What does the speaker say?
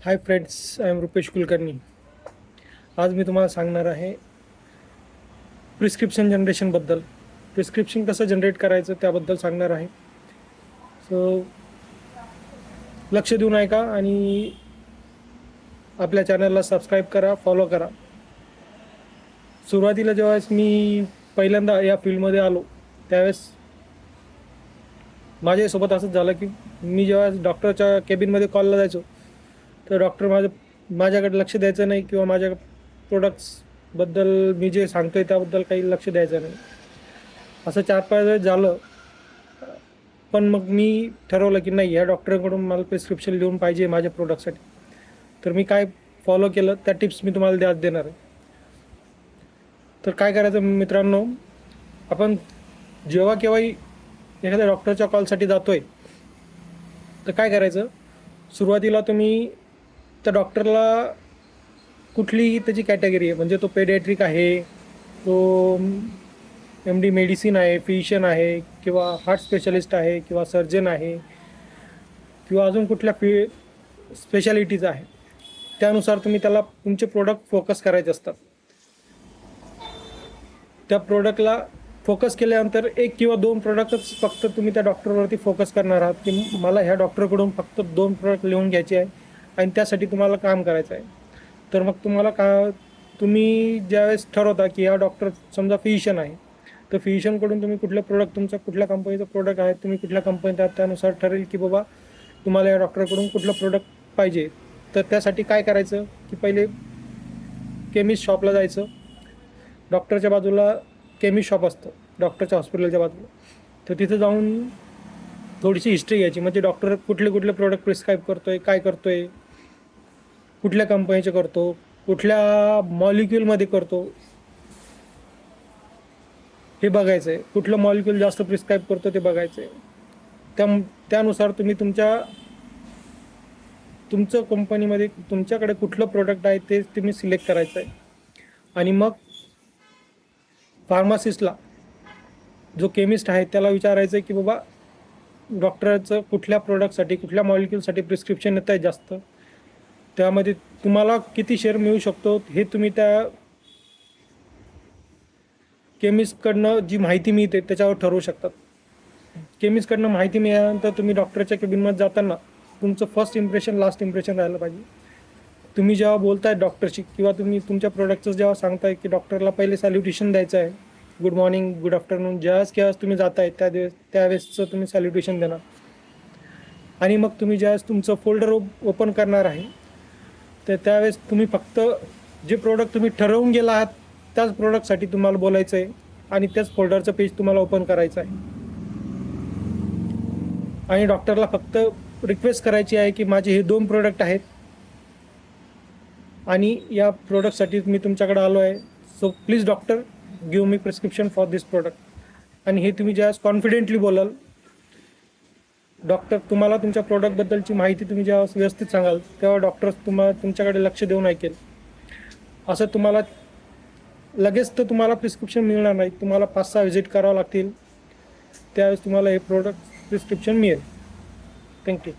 High friends, I am Rupesh Kulkarni. आज मी तुम्हाला सांगणार आहे प्रिस्क्रिप्शन जनरेशनबद्दल. प्रिस्क्रिप्शन कसं जनरेट करायचं त्याबद्दल सांगणार आहे. सो लक्ष देऊन ऐका आणि आपल्या चॅनलला सबस्क्राईब करा, फॉलो करा. सुरुवातीला जेव्हा मी पहिल्यांदा या फील्डमध्ये आलो त्यावेळेस माझ्यासोबत असंच झालं की मी जेव्हा डॉक्टरच्या केबिनमध्ये कॉलला जायचो तर डॉक्टर माझ्याकडे लक्ष द्यायचं नाही किंवा माझ्या प्रोडक्ट्सबद्दल मी जे सांगतो आहे त्याबद्दल काही लक्ष द्यायचं नाही. असं 4-5 वेळेस झालं. पण मग मी ठरवलं की नाही, या डॉक्टरकडून मला प्रिस्क्रिप्शन लिहून पाहिजे माझ्या प्रोडक्टसाठी. तर मी काय फॉलो केलं त्या टिप्स मी तुम्हाला देणार आहे. तर काय करायचं मित्रांनो, आपण जेव्हा केव्हाही एखाद्या डॉक्टरच्या कॉलसाठी जातो आहे तर काय करायचं, सुरुवातीला तुम्ही त्या डॉक्टरला कुठलीही त्याची कॅटेगरी आहे, म्हणजे तो पेडियाट्रिक आहे, तो MD मेडिसिन आहे, फिजिशियन आहे, किंवा हार्ट स्पेशलिस्ट आहे, किंवा सर्जन आहे, किंवा अजून कुठल्या स्पेशालिटीज आहे, त्यानुसार तुम्ही त्याला तुमचे प्रोडक्ट फोकस करायचे असतात. त्या प्रोडक्टला फोकस केल्यानंतर 1 किंवा 2 प्रोडक्टच फक्त तुम्ही त्या डॉक्टरवरती फोकस करणार आहात की मला ह्या डॉक्टरकडून फक्त 2 प्रोडक्ट लिहून घ्यायचे आहे आणि त्यासाठी तुम्हाला काम करायचं आहे. तर मग तुम्ही ज्यावेळेस ठरवता की हा डॉक्टर समजा फिजिशियन आहे, तर फिजिशियनकडून तुम्ही कुठलं प्रोडक्ट, तुमचा कुठल्या कंपनीचं प्रोडक्ट आहे, तुम्ही कुठल्या कंपनीत आहात त्यानुसार ठरेल की बाबा तुम्हाला या डॉक्टरकडून कुठलं प्रोडक्ट पाहिजे. तर त्यासाठी काय करायचं की पहिले केमिस्ट शॉपला जायचं. डॉक्टरच्या बाजूला केमिस्ट शॉप असतं, डॉक्टरच्या हॉस्पिटलच्या बाजूला. तर तिथं जाऊन थोडीशी हिस्ट्री घ्यायची, म्हणजे डॉक्टर कुठले प्रोडक्ट प्रिस्क्राईब करतो आहे, काय करतो आहे, कुठल्या कंपनीचे करतो, कुठल्या मॉलिक्युलमध्ये करतो हे बघायचं आहे, कुठलं मॉलिक्यूल जास्त प्रिस्क्राईब करतो ते बघायचं आहे. त्यानुसार तुम्ही तुमचं कंपनीमध्ये तुमच्याकडे कुठलं प्रोडक्ट आहे ते तुम्ही सिलेक्ट करायचं आहे. आणि मग फार्मासिस्टला, जो केमिस्ट आहे त्याला विचारायचं आहे की बाबा डॉक्टरचं कुठल्या प्रोडक्टसाठी, कुठल्या मॉलिक्यूलसाठी प्रिस्क्रिप्शन येत आहे जास्त, त्यामध्ये तुम्हाला किती शेअर मिळू शकतो हे तुम्ही त्या केमिस्टकडनं जी माहिती मिळते त्याच्यावर ठरवू शकतात. केमिस्टकडनं माहिती मिळाल्यानंतर तुम्ही डॉक्टरच्या केबिनमध्ये जाताना तुमचं फर्स्ट इम्प्रेशन लास्ट इम्प्रेशन राहायला पाहिजे. तुम्ही जेव्हा बोलताय डॉक्टरशी किंवा तुम्ही तुमच्या प्रोडक्टचं जेव्हा सांगताय की डॉक्टरला पहिले सॅल्युटेशन द्यायचं आहे, गुड मॉर्निंग, गुड आफ्टरनून, ज्यावेळेस तुम्ही जाताय त्यावेळेसचं तुम्ही सॅल्युटेशन देणार. आणि मग तुम्ही ज्यावेळेस तुमचं फोल्डर ओपन करणार आहे तर त्यावेळेस तुम्ही फक्त जे प्रोडक्ट तुम्ही ठरवून गेला आहात त्याच प्रोडक्टसाठी तुम्हाला बोलायचं आहे आणि त्याच फोल्डरचं पेज तुम्हाला ओपन करायचं आहे. आणि डॉक्टरला फक्त रिक्वेस्ट करायची आहे की माझे हे 2 प्रोडक्ट आहेत आणि या प्रोडक्टसाठी मी तुमच्याकडे आलो आहे, so please doctor give me prescription for this product. आणि हे तुम्ही ज्यावेळेस कॉन्फिडेंटली बोलाल, डॉक्टर तुम्हाला तुमच्या प्रोडक्टबद्दलची माहिती तुम्ही जेव्हा व्यवस्थित सांगाल तेव्हा डॉक्टर तुमच्याकडे लक्ष देऊन ऐकेल. असं तुम्हाला लगेच तर तुम्हाला प्रिस्क्रिप्शन मिळणार नाही, तुम्हाला 5-6 व्हिजिट करावं लागतील, त्यावेळेस तुम्हाला हे प्रोडक्ट प्रिस्क्रिप्शन मिळेल. थँक्यू.